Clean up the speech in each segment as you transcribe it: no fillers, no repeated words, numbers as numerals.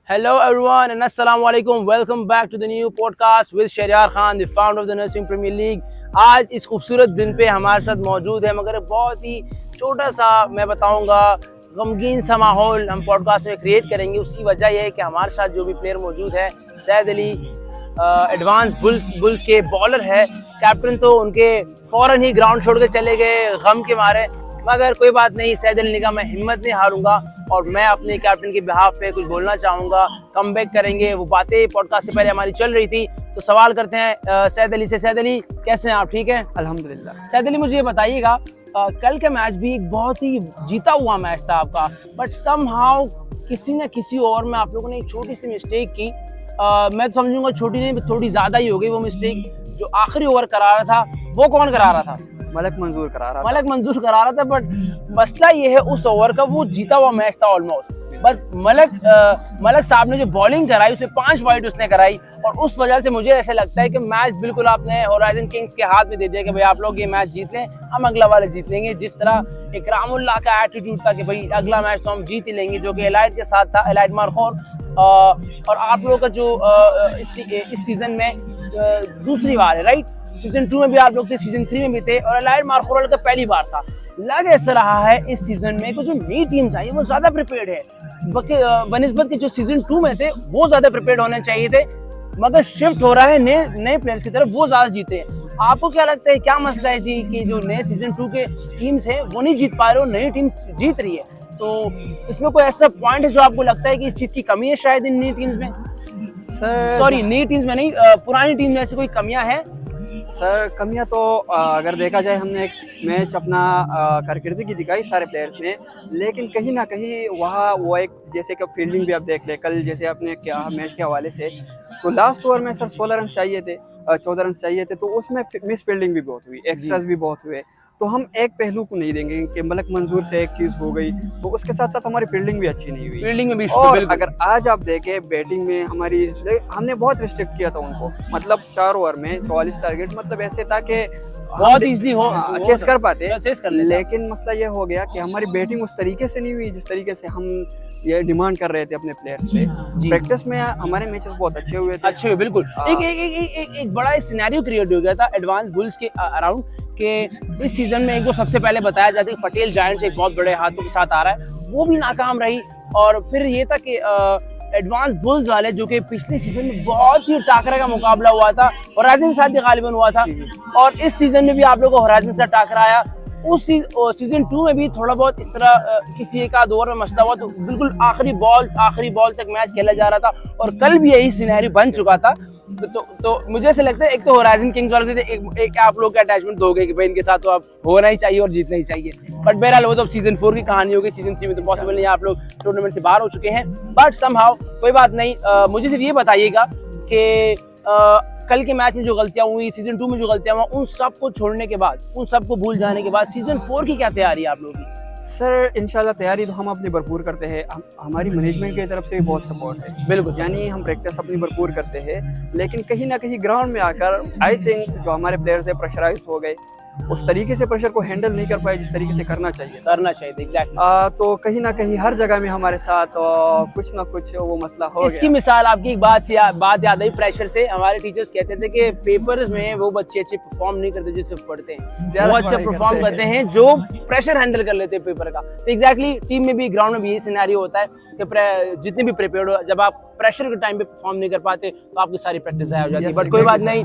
Hello everyone and assalamu alaikum. Welcome back to the new podcast with Shahryar Khan, the founder of the Nursing Premier League. आज इस खूबसूरत दिन पे हमारे साथ मौजूद है मगर बहुत ही छोटा सा मैं बताऊंगा गमगीन सा माहौल हम पॉडकास्ट में क्रिएट करेंगे। उसकी वजह यह है कि हमारे साथ जो भी प्लेयर मौजूद है सैद अली एडवांस बुल्स के बॉलर है। कैप्टन तो उनके फ़ौरन ही ग्राउंड छोड़ के चले गए गम के मारे, मगर कोई बात नहीं, सैद अली ने कहा मैं हिम्मत नहीं हारूंगा और मैं अपने कैप्टन के बिहाफ पे कुछ बोलना चाहूँगा, कम बैक करेंगे। वो बातें पॉडकास्ट से पहले हमारी चल रही थी, तो सवाल करते हैं सैद अली से। सैद अली कैसे हैं आप? ठीक है अल्हम्दुलिल्लाह। सैद अली, मुझे ये बताइएगा, कल का मैच भी एक बहुत ही जीता हुआ मैच था आपका, बट समहाउ किसी न किसी ओवर में आप लोगों ने एक छोटी सी मिस्टेक की। मैं तो समझूंगा छोटी नहीं, थोड़ी ज़्यादा ही हो गई वो मिस्टेक। जो आखिरी ओवर करा रहा था वो कौन करा रहा था? मलक मंजूर करा रहा था। बट मसला ये है उस ओवर का, वो जीता हुआ मैच था ऑलमोस्ट, बट मलक साहब ने जो बॉलिंग कराई उसमें 5 वाइड उसने कराई और उस वजह से मुझे ऐसा लगता है कि मैच बिल्कुल आपने होराइजन किंग्स के हाथ में दे दिया कि भाई आप लोग ये मैच जीत लें, हम अगला वाले जीत लेंगे। जिस तरह इकरामुल्लाह का एटीट्यूड था कि भाई अगला मैच तो हम जीत ही लेंगे, जो कि एलाइट के साथ था, एलाइट मारखोर। और आप लोगों का जो इस सीजन में दूसरी बार है, राइट? सीजन 2 में भी आप लोग थे, सीजन 3 में भी थे, और एलाइट मारखोर का पहली बार था। लग ऐसा रहा है इस सीजन में जो नई टीम्स आई वो ज़्यादा प्रिपेयर्ड है बनिस्बत के जो सीजन 2 में थे वो ज़्यादा प्रिपेयर्ड होने चाहिए थे, मगर शिफ्ट हो रहा है नए प्लेयर्स की तरफ, वो ज़्यादा जीते हैं। आपको क्या लगता है क्या मसला है जी कि जो नए सीजन 2 के टीम्स हैं वो नहीं जीत पा रहे और नई टीम्स जीत रही है? तो इसमें कोई ऐसा पॉइंट है जो आपको लगता है कि इस चीज़ की कमी है शायद इन नई टीम्स में? सॉरी, नई टीम्स में नहीं, पुरानी टीम में ऐसी कोई कमियां हैं? सर कमियां तो अगर देखा जाए, हमने एक मैच अपना कारकिर्दगी दिखाई सारे प्लेयर्स ने, लेकिन कहीं ना कहीं वहाँ वो एक जैसे कि फील्डिंग भी आप देख ले, कल जैसे आपने क्या मैच के हवाले से, तो लास्ट ओवर में सर 16 रन चाहिए थे, 14 रन चाहिए थे, तो उसमें मिस फील्डिंग भी बहुत हुई, एक्स्ट्रास भी बहुत हुए। तो हम एक पहलू को नहीं देंगे कि मलक मंजूर से एक चीज़ हो गई, तो उसके साथ साथ हमारी फील्डिंग भी अच्छी नहीं हुई। फील्डिंग में भी और अगर आज आप देखें बैटिंग में हमारी, हमने बहुत रिस्ट्रिक्ट किया था उनको, मतलब 4 ओवर में 44 टारगेट, मतलब ऐसे था कि बहुत इजीली हो चेस कर पाते, लेकिन मसला ये हो गया कि हमारी बैटिंग उस तरीके से नहीं हुई जिस तरीके से हम ये डिमांड कर रहे थे अपने प्लेयर से। प्रैक्टिस में हमारे मैचेस बहुत अच्छे हुए थे, अच्छे हुए, बिल्कुल। एक बड़ा सिनेरियो क्रिएट हो गया था एडवांस बुल्स के अराउंड के इस सीजन में। एक जो सबसे पहले बताया जाता है पटेल जायंट्स एक बहुत बड़े हाथों के साथ आ रहा है, वो भी नाकाम रही। और फिर ये था कि एडवांस बुल्स वाले जो कि पिछले सीजन में बहुत ही टाकरा का मुकाबला हुआ था, होराइजन के साथ भी गालिबन हुआ था, और इस सीजन में भी आप लोगों को होराइजन से टाकरा आया। उस सीजन 2 में भी थोड़ा बहुत इस तरह किसी एक आध ओवर में मसला हुआ, तो बिल्कुल आखिरी बॉल तक मैच खेला जा रहा था, और कल भी यही सिनेरियो बन चुका था। तो मुझे ऐसा लगता है एक तो होराइजन किंग्स वाले थे, एक आप लोग का अटैचमेंट हो गए कि भाई इनके साथ तो आप होना ही चाहिए और जीतना ही चाहिए। बट बहरहाल वो तो सीजन 4 की कहानी होगी, सीजन 3 में तो पॉसिबल नहीं है, आप लोग टूर्नामेंट से बाहर हो चुके हैं। बट समहाउ कोई बात नहीं, मुझे सिर्फ ये बताइएगा कि कल के मैच में जो गलतियां हुई, सीजन 2 में जो गलतियां हुआ, उन सब को छोड़ने के बाद, उन सब को भूल जाने के बाद सीजन 4 की क्या तैयारी है आप लोगों की? सर इंशाल्लाह तैयारी तो हम अपनी भरपूर करते हैं, हमारी मैनेजमेंट की तरफ से भी बहुत सपोर्ट है, बिल्कुल, यानी हम प्रैक्टिस अपनी भरपूर करते हैं, लेकिन कहीं ना कहीं ग्राउंड में आकर आई थिंक जो हमारे प्लेयर्स है प्रेशराइज हो गए, उस तरीके से प्रेशर को हैंडल नहीं कर पाए जिस तरीके से करना चाहिए एग्जैक्टली। तो कहीं ना कहीं हर जगह में हमारे साथ कुछ ना कुछ वो मसला हो इसकी गया। मिसाल आपकी एक बात याद आई प्रेशर से। हमारे टीचर्स कहते थे कि पेपर्स में वो बच्चे अच्छे परफॉर्म नहीं करते जो सिर्फ पढ़ते हैं, वो अच्छे परफॉर्म करते हैं जो प्रेशर हैंडल कर लेते हैं पेपर का। तो एग्जैक्टली टीम में भी, ग्राउंड में भी यही सिनेरियो होता है कि जितने भी प्रिपेयर्ड हो, जब आप प्रेशर के टाइम पे परफॉर्म नहीं कर पाते तो आपकी सारी प्रैक्टिस हो जाती है। बट कोई बात नहीं,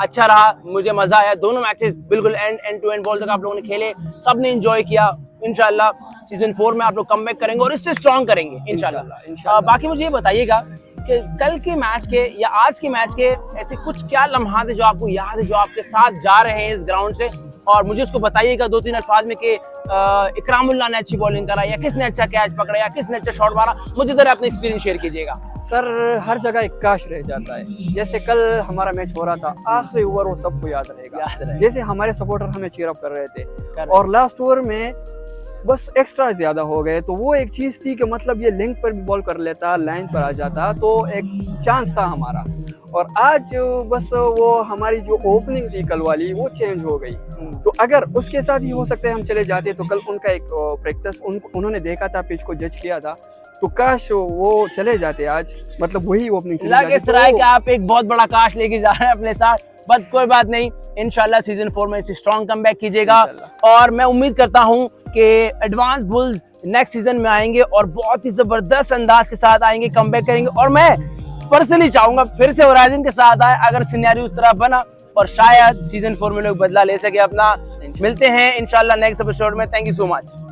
अच्छा रहा, मुझे मजा आया। दोनों मैचेस बिल्कुल एंड टू एंड बॉल तक आप लोगों ने खेले, सबने एंजॉय किया। इंशाल्लाह सीजन 4 में आप लोग कमबैक करेंगे और इससे स्ट्रॉन्ग करेंगे इंशाल्लाह। बाकी मुझे ये बताइएगा कि कल के मैच के या आज के मैच के ऐसे कुछ क्या लम्हात है जो आपको याद है, जो आपके साथ जा रहे हैं इस ग्राउंड से, और मुझे उसको बताइएगा 2-3 अल्फाज में कि इकरामुल्लाह ने अच्छी बॉलिंग करा, या किसने अच्छा कैच पकड़ा, या किसने अच्छा शॉट मारा। मुझे जरा अपना एक्सपीरियंस शेयर कीजिएगा। सर हर जगह एक काश रह जाता है, जैसे कल हमारा मैच हो रहा था, आखिरी ओवर वो सबको याद रहेगा, जैसे हमारे सपोर्टर हमें चीयर अप कर रहे थे, और लास्ट ओवर में बस एक्स्ट्रा ज्यादा हो गए, तो वो एक चीज थी कि मतलब ये लिंक पर भी बॉल कर लेता, लाइन पर आ जाता, तो एक चांस था हमारा। और आज बस वो हमारी जो ओपनिंग थी कल वाली वो चेंज हो गई, तो अगर उसके साथ ही हो सकता है हम चले जाते, तो कल उनका एक प्रैक्टिस उन्होंने देखा था, पिच को जज किया था, तो काश वो चले जाते आज, मतलब वही ओपनिंग चली अल्लाह के जाती सराय तो के आप एक बहुत बड़ा काश लेके जा रहे हैं अपने साथ, बट कोई बात नहीं, इंशाल्लाह सीजन 4 में इसे स्ट्रॉन्ग कमबैक कीजिएगा। और मैं उम्मीद करता हूं कि एडवांस बुल्स नेक्स्ट सीजन में आएंगे और बहुत ही जबरदस्त अंदाज के साथ आएंगे, कमबैक करेंगे। और मैं पर्सनली चाहूंगा फिर से होराइजन के साथ आए अगर सिनेरियो उस तरह बना, और शायद सीजन 4 में लोग बदला ले सके अपना। मिलते हैं इंशाल्लाह नेक्स्ट एपिसोड में। Thank you so much.